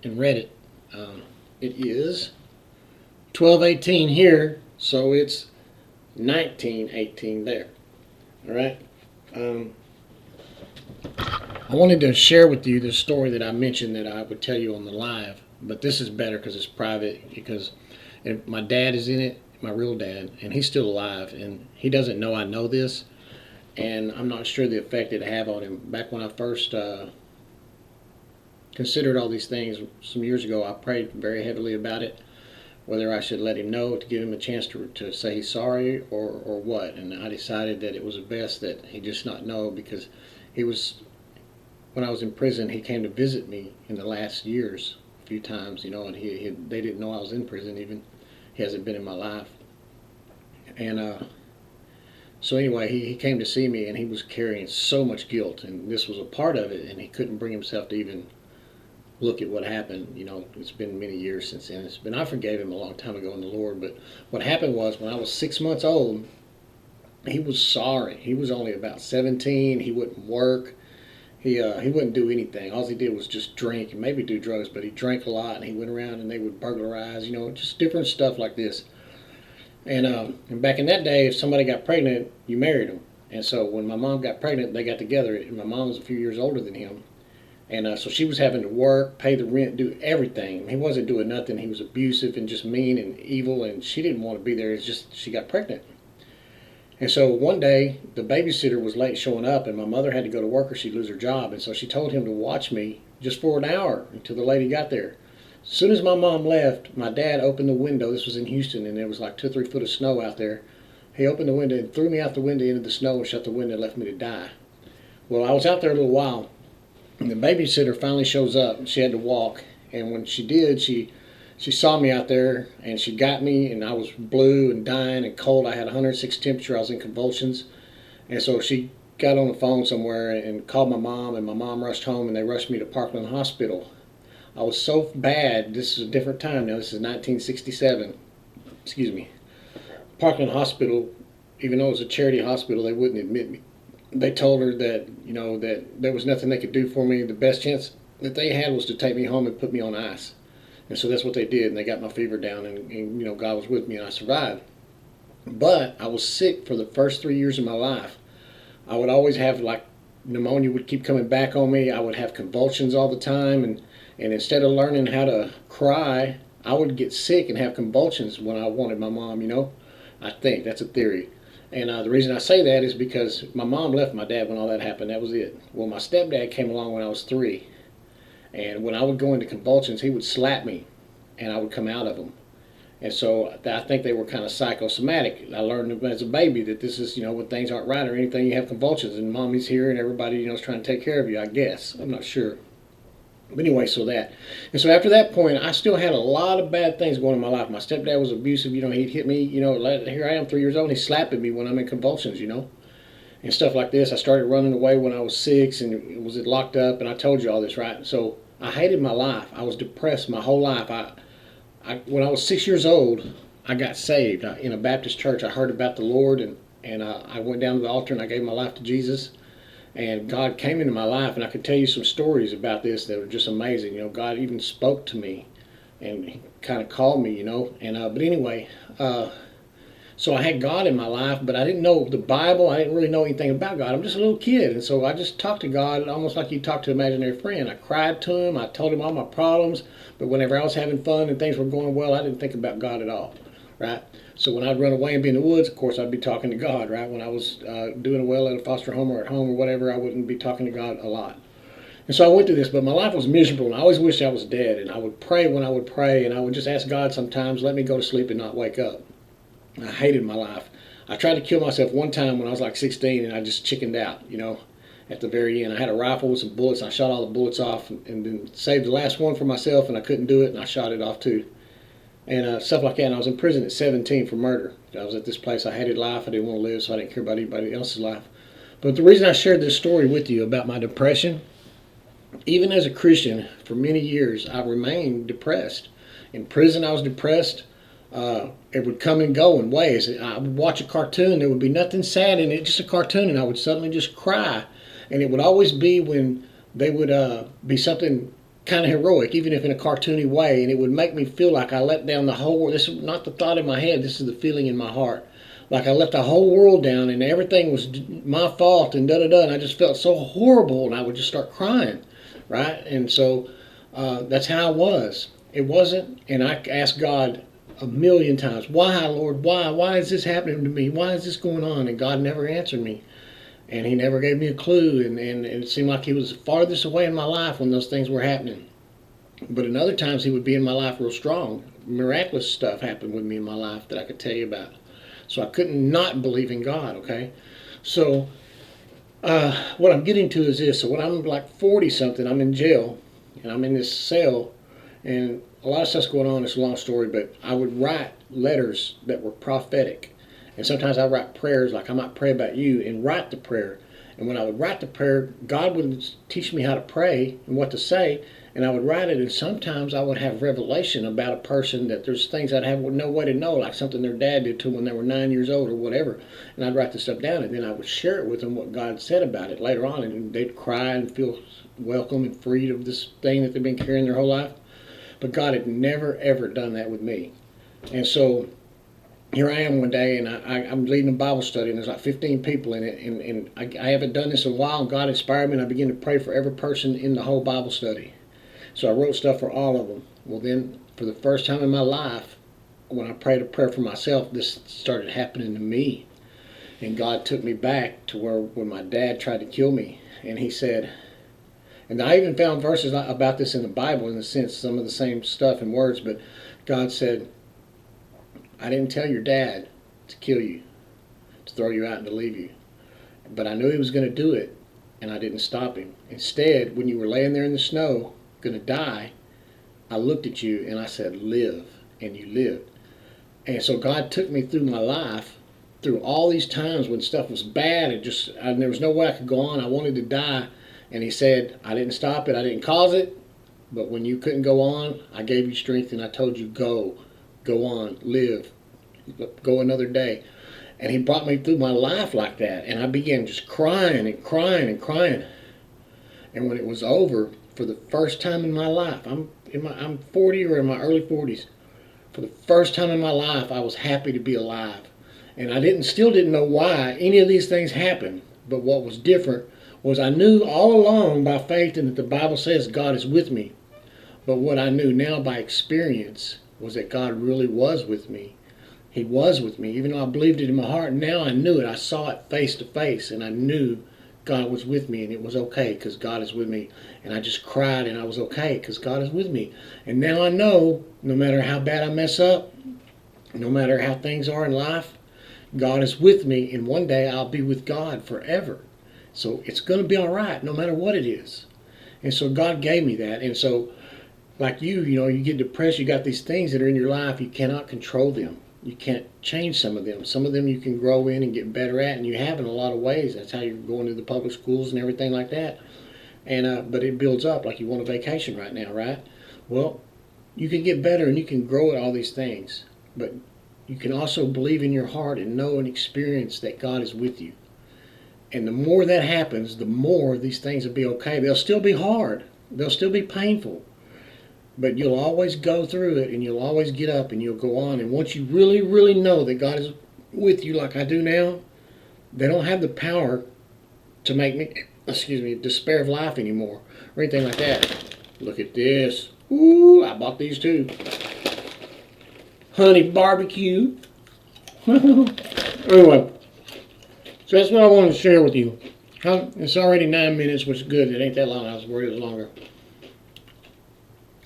and read it. It is 12:18 here, so it's 19:18 there. All right. Um, I wanted to share with you this story that I mentioned that I would tell you on the live, but this is better because it's private. Because my dad is in it, my real dad, and he's still alive, and he doesn't know I know this, and I'm not sure the effect it had on him. Back when I first considered all these things some years ago, I prayed very heavily about it, whether I should let him know to give him a chance to say he's sorry or what. And I decided that it was best that he just not know, because he was, when I was in prison, he came to visit me in the last years a few times, and they didn't know I was in prison even. He hasn't been in my life. And so anyway, he came to see me, and he was carrying so much guilt, and this was a part of it, and he couldn't bring himself to even look at what happened. It's been many years since then. I forgave him a long time ago in the Lord, but what happened was when I was 6 months old, he was sorry. He was only about 17. He wouldn't work. He wouldn't do anything. All he did was just drink and maybe do drugs, but he drank a lot, and he went around and they would burglarize, just different stuff like this. And back in that day, if somebody got pregnant, you married them. And so when my mom got pregnant, they got together, and my mom was a few years older than him. And so she was having to work, pay the rent, do everything. He wasn't doing nothing. He was abusive and just mean and evil, and she didn't want to be there. It's just she got pregnant. And so one day, the babysitter was late showing up, and my mother had to go to work or she'd lose her job. And so she told him to watch me just for an hour until the lady got there. As soon as my mom left, my dad opened the window. This was in Houston, and there was like 2 or 3 foot of snow out there. He opened the window and threw me out the window into the snow and shut the window and left me to die. Well, I was out there a little while, and the babysitter finally shows up, and she had to walk. And when she did, she saw me out there, and she got me, and I was blue and dying and cold. I had 106 temperature. I was in convulsions. And so she got on the phone somewhere and called my mom, and my mom rushed home, and they rushed me to Parkland Hospital. I was so bad. This is a different time now. This is 1967. Excuse me. Parkland Hospital, even though it was a charity hospital, they wouldn't admit me. They told her that, that there was nothing they could do for me. The best chance that they had was to take me home and put me on ice. And so that's what they did, and they got my fever down, and God was with me, and I survived. But I was sick for the first 3 years of my life. I would always have, like, pneumonia would keep coming back on me. I would have convulsions all the time, and instead of learning how to cry, I would get sick and have convulsions when I wanted my mom, I think. That's a theory. And the reason I say that is because my mom left my dad when all that happened. That was it. Well, my stepdad came along when I was 3. And when I would go into convulsions, he would slap me, and I would come out of them. And so I think they were kind of psychosomatic. I learned as a baby that this is, when things aren't right or anything, you have convulsions, and mommy's here, and everybody, is trying to take care of you, I guess. I'm not sure. But anyway, so that. And so after that point, I still had a lot of bad things going in my life. My stepdad was abusive. He'd hit me. Here I am, 3 years old, and he's slapping me when I'm in convulsions, and stuff like this. I started running away when I was 6 and was locked up, and I told you all this, right? So I hated my life. I was depressed my whole life. When I was 6 years old, I got saved. In a Baptist church, I heard about the Lord, and I went down to the altar and I gave my life to Jesus. And God came into my life, and I could tell you some stories about this that were just amazing. God even spoke to me, and He kind of called me, But anyway, so I had God in my life, but I didn't know the Bible. I didn't really know anything about God. I'm just a little kid, and so I just talked to God almost like you talk to an imaginary friend. I cried to Him. I told Him all my problems, but whenever I was having fun and things were going well, I didn't think about God at all, right? So when I'd run away and be in the woods, of course, I'd be talking to God, right? When I was doing well at a foster home or at home or whatever, I wouldn't be talking to God a lot. And so I went through this, but my life was miserable, and I always wished I was dead. And I would pray when I would pray, and I would just ask God sometimes, let me go to sleep and not wake up. I hated my life. I tried to kill myself one time when I was like 16, and I just chickened out, at the very end. I had a rifle with some bullets, and I shot all the bullets off, and then saved the last one for myself, and I couldn't do it, and I shot it off too. And stuff like that. And I was in prison at 17 for murder. I was at this place. I hated life. I didn't want to live, so I didn't care about anybody else's life. But the reason I shared this story with you about my depression, even as a Christian, for many years, I remained depressed. In prison, I was depressed. It would come and go in ways. I would watch a cartoon. There would be nothing sad in it, just a cartoon, and I would suddenly just cry. And it would always be when they would be something kind of heroic, even if in a cartoony way, and it would make me feel like I let down the whole world. This is not the thought in my head, this is the feeling in my heart. Like I let the whole world down and everything was my fault and da-da-da, and I just felt so horrible, and I would just start crying, right? And so that's how I was. It wasn't, and I asked God a million times, why, Lord, why? Why is this happening to me? Why is this going on? And God never answered me. And he never gave me a clue, and it seemed like he was farthest away in my life when those things were happening. But in other times he would be in my life real strong. Miraculous stuff happened with me in my life that I could tell you about. So I couldn't not believe in God, okay? So what I'm getting to is this. So when I'm like 40-something, I'm in jail, and I'm in this cell, and a lot of stuff's going on. It's a long story, but I would write letters that were prophetic. And sometimes I write prayers, like I might pray about you, and write the prayer. And when I would write the prayer, God would teach me how to pray and what to say, and I would write it, and sometimes I would have revelation about a person that there's things I'd have no way to know, like something their dad did to them when they were 9 years old or whatever. And I'd write this stuff down, and then I would share it with them, what God said about it later on, and they'd cry and feel welcome and freed of this thing that they've been carrying their whole life. But God had never, ever done that with me. And so here I am one day, and I'm leading a Bible study, and there's like 15 people in it, and I haven't done this in a while, and God inspired me, and I began to pray for every person in the whole Bible study. So I wrote stuff for all of them. Well, then, for the first time in my life, when I prayed a prayer for myself, this started happening to me. And God took me back to where when my dad tried to kill me, and he said, and I even found verses about this in the Bible, in a sense, some of the same stuff and words, but God said, I didn't tell your dad to kill you, to throw you out and to leave you. But I knew he was going to do it, and I didn't stop him. Instead, when you were laying there in the snow, going to die, I looked at you and I said, live, and you lived. And so God took me through my life, through all these times when stuff was bad, and there was no way I could go on. I wanted to die, and he said, I didn't stop it, I didn't cause it, but when you couldn't go on, I gave you strength, and I told you, go on, live, go another day. And he brought me through my life like that, and I began just crying and crying and crying. And when it was over, for the first time in my life, I'm 40 or in my early 40s. For the first time in my life, I was happy to be alive. And I still didn't know why any of these things happened. But what was different was I knew all along by faith and that the Bible says God is with me. But what I knew now by experience was that God really was with me. He was with me, even though I believed it in my heart. Now I knew it. I saw it face to face, and I knew God was with me, and it was okay because God is with me. And I just cried, and I was okay because God is with me. And now I know, no matter how bad I mess up, no matter how things are in life, God is with me, and one day I'll be with God forever. So it's going to be all right, no matter what it is. And so God gave me that. And so, like you get depressed, you got these things that are in your life, you cannot control them. You can't change some of them. Some of them you can grow in and get better at, and you have in a lot of ways. That's how you're going to the public schools and everything like that. And but it builds up like you want a vacation right now, right? Well, you can get better and you can grow at all these things, but you can also believe in your heart and know and experience that God is with you. And the more that happens, the more these things will be okay. They'll still be hard. They'll still be painful. But you'll always go through it, and you'll always get up, and you'll go on. And once you really, really know that God is with you like I do now, they don't have the power to make me, despair of life anymore or anything like that. Look at this. Ooh, I bought these too. Honey barbecue. Anyway, so that's what I wanted to share with you. It's already 9 minutes, which is good. It ain't that long. I was worried it was longer.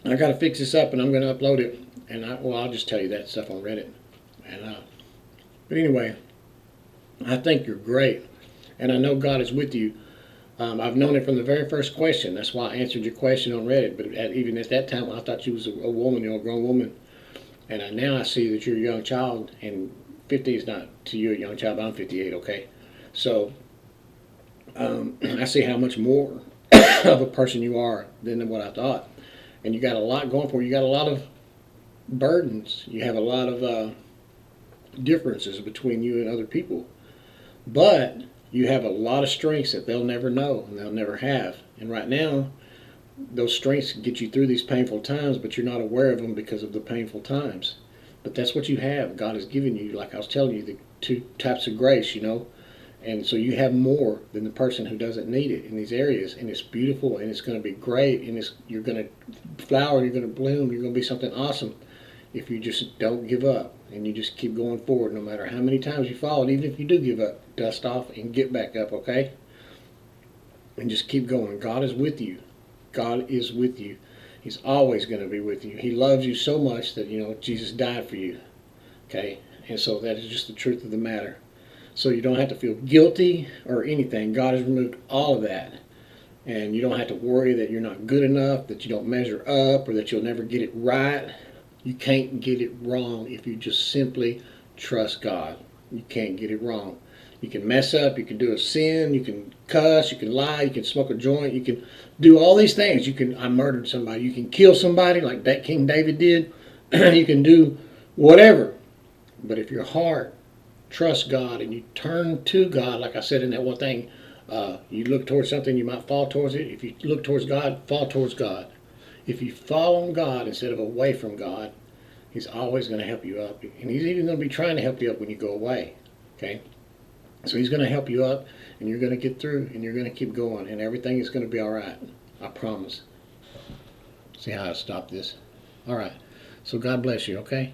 I got to fix this up, and I'm going to upload it. And I'll just tell you that stuff on Reddit. But anyway, I think you're great, and I know God is with you. I've known it from the very first question. That's why I answered your question on Reddit. But even at that time, I thought you was a woman, a grown woman. And now I see that you're a young child, and 50 is not to you a young child, but I'm 58, okay? So I see how much more of a person you are than what I thought. And you got a lot going for you. You got a lot of burdens. You have a lot of differences between you and other people. But you have a lot of strengths that they'll never know and they'll never have. And right now, those strengths get you through these painful times, but you're not aware of them because of the painful times. But that's what you have. God has given you, like I was telling you, the two types of grace, and so you have more than the person who doesn't need it in these areas, and it's beautiful, and it's going to be great, and you're going to flower, you're going to bloom, you're going to be something awesome if you just don't give up and you just keep going forward no matter how many times you fall. And even if you do give up, dust off and get back up, okay? And just keep going. God is with you. God is with you. He's always going to be with you. He loves you so much that, Jesus died for you, okay? And so that is just the truth of the matter. So you don't have to feel guilty or anything. God has removed all of that. And you don't have to worry that you're not good enough, that you don't measure up, or that you'll never get it right. You can't get it wrong if you just simply trust God. You can't get it wrong. You can mess up, you can do a sin, you can cuss, you can lie, you can smoke a joint, you can do all these things. I murdered somebody, you can kill somebody like that King David did. You can do whatever. But if your heart trusts God and you turn to God, like I said in that one thing, you look towards something, you might fall towards it. If you look towards God, fall towards God. If you fall on God instead of away from God, He's always going to help you up. And He's even going to be trying to help you up when you go away. Okay? So He's going to help you up, and you're going to get through, and you're going to keep going, and everything is going to be all right. I promise. See how I stop this? All right. So God bless you, okay?